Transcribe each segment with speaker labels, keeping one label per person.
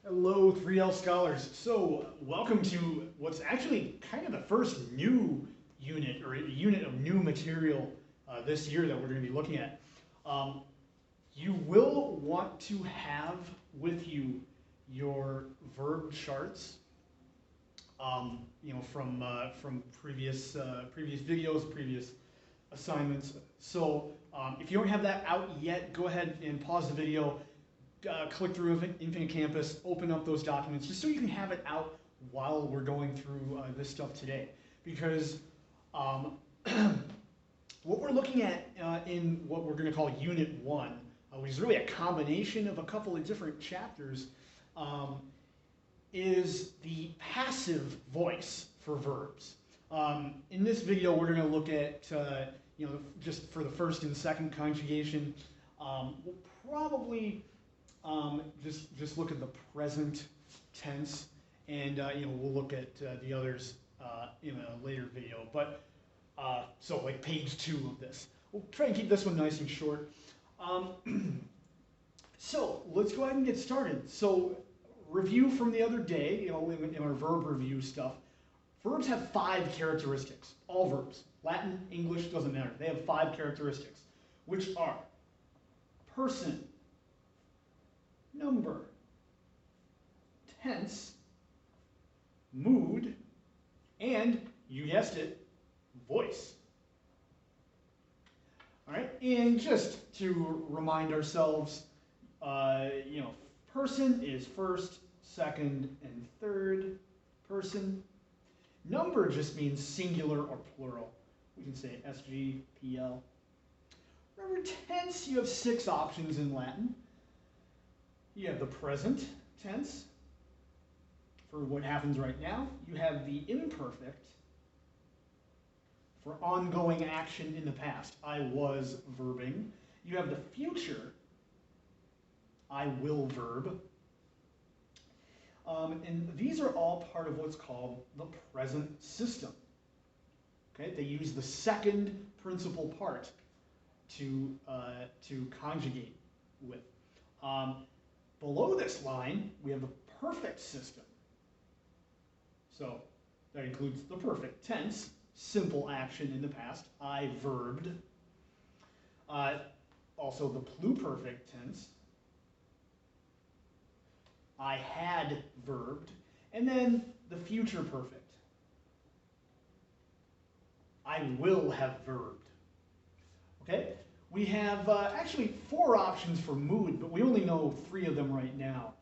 Speaker 1: Hello, 3L scholars. So, welcome to what's actually kind of the first new unit or a unit of new material this year that we're going to be looking at. Um, you will want to have with you your verb charts, from previous videos, previous assignments. So, if you don't have that out yet, go ahead and pause the video. Click through Infinite Campus, open up those documents, just so you can have it out while we're going through this stuff today. Because what we're looking at in what we're going to call Unit 1, which is really a combination of a couple of different chapters, is the passive voice for verbs. In this video, we're going to look at, just for the first and second conjugation. We'll probably just look at the present tense, and we'll look at the others in a later video. But so like page 2 of this. We'll try and keep this one nice and short. So let's go ahead and get started. So review from the other day, in our verb review stuff. Verbs have 5 characteristics. All verbs, Latin, English, doesn't matter. They have 5 characteristics, which are person, number, tense, mood, and, you guessed it, voice. All right, and just to remind ourselves, person is first, second, and third person. Number just means singular or plural. We can say SG, PL. Remember, tense, you have 6 options in Latin. You have the present tense for what happens right now. You have the imperfect for ongoing action in the past. I was verbing. You have the future, I will verb. And these are all part of what's called the present system. Okay, they use the second principal part to conjugate with. Below this line, we have the perfect system. So that includes the perfect tense, simple action in the past, I verbed. Also the pluperfect tense, I had verbed. And then the future perfect, I will have verbed. Okay? We have actually 4 options for mood, but we only know 3 of them right now.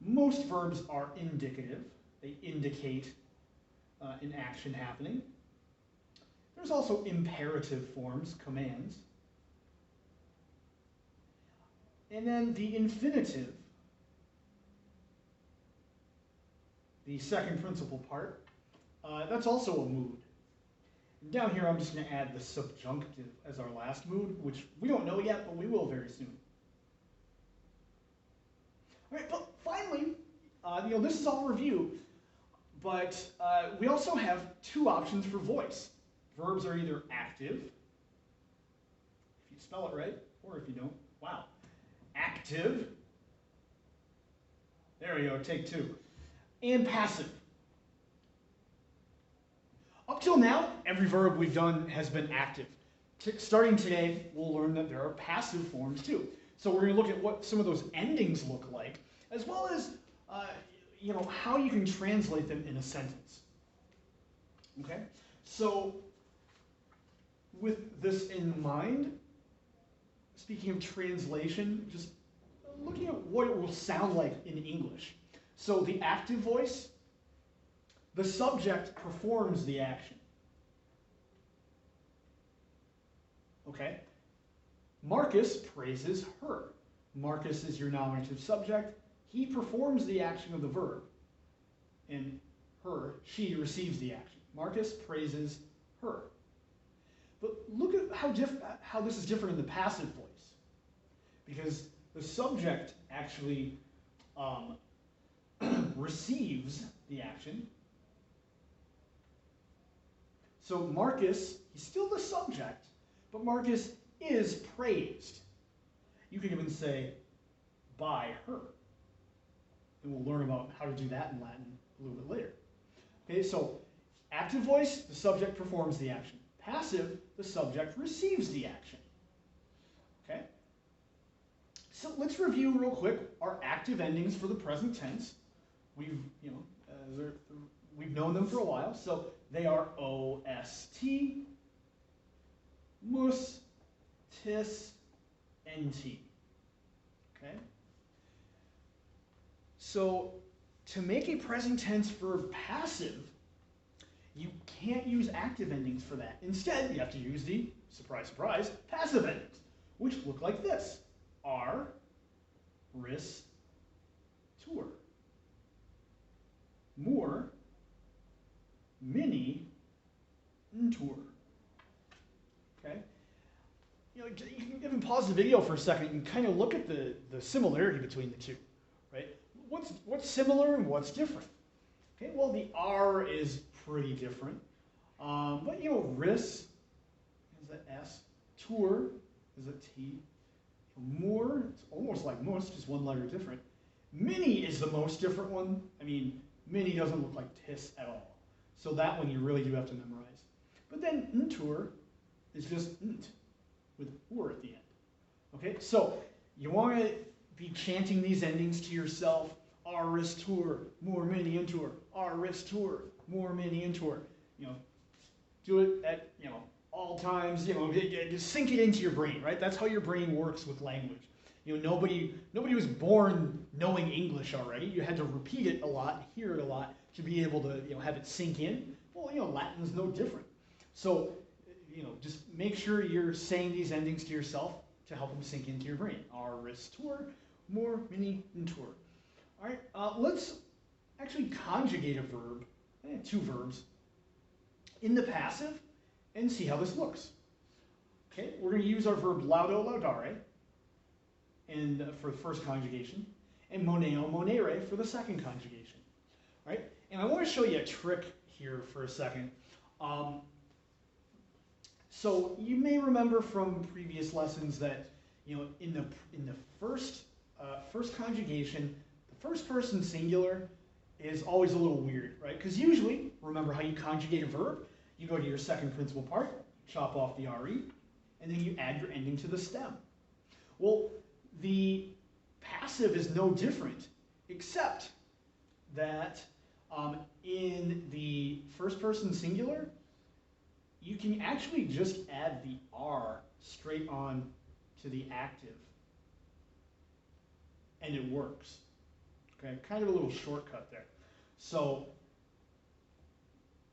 Speaker 1: Most verbs are indicative. They indicate an action happening. There's also imperative forms, commands. And then the infinitive, the second principal part, that's also a mood. Down here, I'm just going to add the subjunctive as our last mood, which we don't know yet, but we will very soon. All right, but finally, this is all review, but we also have 2 options for voice. Verbs are either active, if you spell it right, or if you don't. Wow. Active. There we go, take 2. And passive. Up till now, every verb we've done has been active. Starting today, we'll learn that there are passive forms too. So we're going to look at what some of those endings look like, as well as how you can translate them in a sentence. Okay? So with this in mind, speaking of translation, just looking at what it will sound like in English. So the active voice, the subject performs the action. Okay? Marcus praises her. Marcus is your nominative subject. He performs the action of the verb. And her, she receives the action. Marcus praises her. But look at how this is different in the passive voice. Because the subject actually receives the action. So Marcus, he's still the subject, but Marcus is praised. You can even say, by her. and we'll learn about how to do that in Latin a little bit later. Okay, so active voice, the subject performs the action. Passive, the subject receives the action. Okay? So let's review real quick our active endings for the present tense. We've known them for a while, so they are OST, mus, tis, NT. Okay? So to make a present tense verb passive, you can't use active endings for that. Instead, you have to use the, surprise, surprise, passive endings, which look like this. Are, ris, tour. More, mini, tour. Okay? You can even pause the video for a second and kind of look at the similarity between the two, right? What's similar and what's different? Okay, well, the R is pretty different. But, ris is an S. Tour is a T. More, it's almost like mus, just one letter different. Mini is the most different one. I mean, mini doesn't look like tis at all. So that one you really do have to memorize. But then ntour is just nt with or at the end. Okay, so you want to be chanting these endings to yourself. Ar ris tour, more mini intour. Ar ris tour, more mini intour. Do it at all times. Just sink it into your brain, right? That's how your brain works with language. Nobody was born knowing English already. You had to repeat it a lot, hear it a lot to be able to have it sink in. Well, Latin's no different. So just make sure you're saying these endings to yourself to help them sink into your brain. Ar ris tour, more mini intour. All right, let's actually conjugate a verb, two verbs, in the passive and see how this looks. Okay, we're going to use our verb laudo, laudare and for the first conjugation, and moneo, monere for the second conjugation. All right, and I want to show you a trick here for a second. So you may remember from previous lessons that in the first conjugation, the first person singular is always a little weird, right? Because usually, remember how you conjugate a verb? You go to your second principal part, chop off the RE, and then you add your ending to the stem. Well, the passive is no different, except that in the first person singular, you can actually just add the R straight on to the active, and it works. Okay, kind of a little shortcut there. So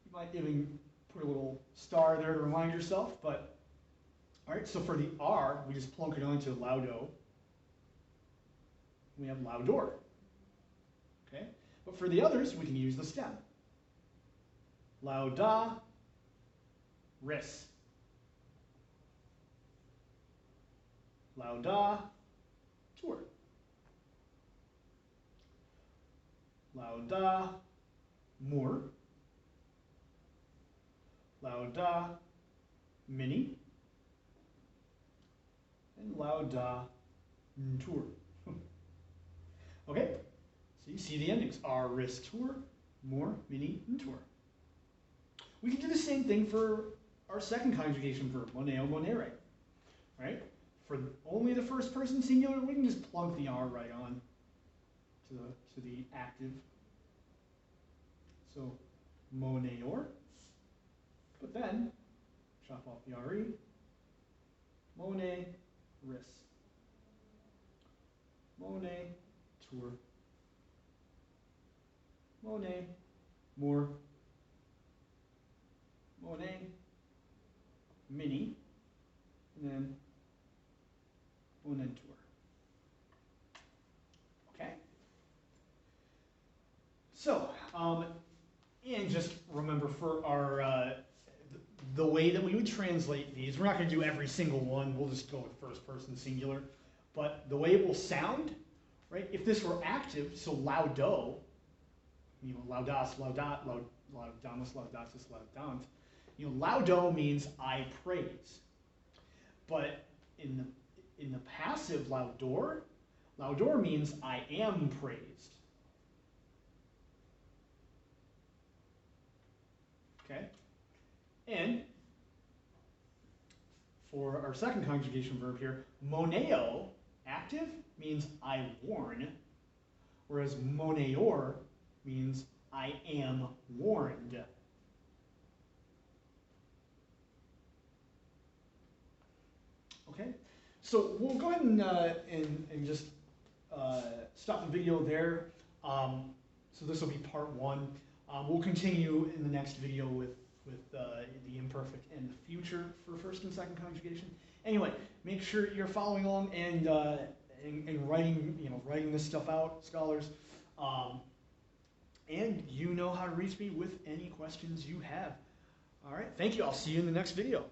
Speaker 1: you might even put a little star there to remind yourself, but all right, so for the R, we just plunk it onto laudo. We have laudor. Okay, but for the others, we can use the stem. Lauda, ris. Lauda, tour. Lauda, more. Lauda, mini. And lauda, tour. Okay, so you see the endings. Ar, ris, tour, more, mini, and tour. We can do the same thing for our second conjugation verb, moneo, monere. Right? For only the first person singular, we can just plunk the R right on to the active. So moneor, but then chop off the RE, mone, ris, mone, tour, mone, more, mone, mini, and then monentur. Okay? So, and just remember for our the way that we would translate these, we're not going to do every single one. We'll just go with first person singular. But the way it will sound, right? If this were active, so laudo, laudas, laudat, laudamus, laudatus, laudant. Laudo means I praise. But in the passive laudor means I am praised. Okay? And for our second conjugation verb here, moneo, active, means I warn, whereas moneor means I am warned. Okay, so we'll go ahead and just stop the video there. So this will be part one. We'll continue in the next video with the imperfect and the future for first and second conjugation. Anyway, make sure you're following along and writing this stuff out, scholars. And you know how to reach me with any questions you have. All right, thank you. I'll see you in the next video.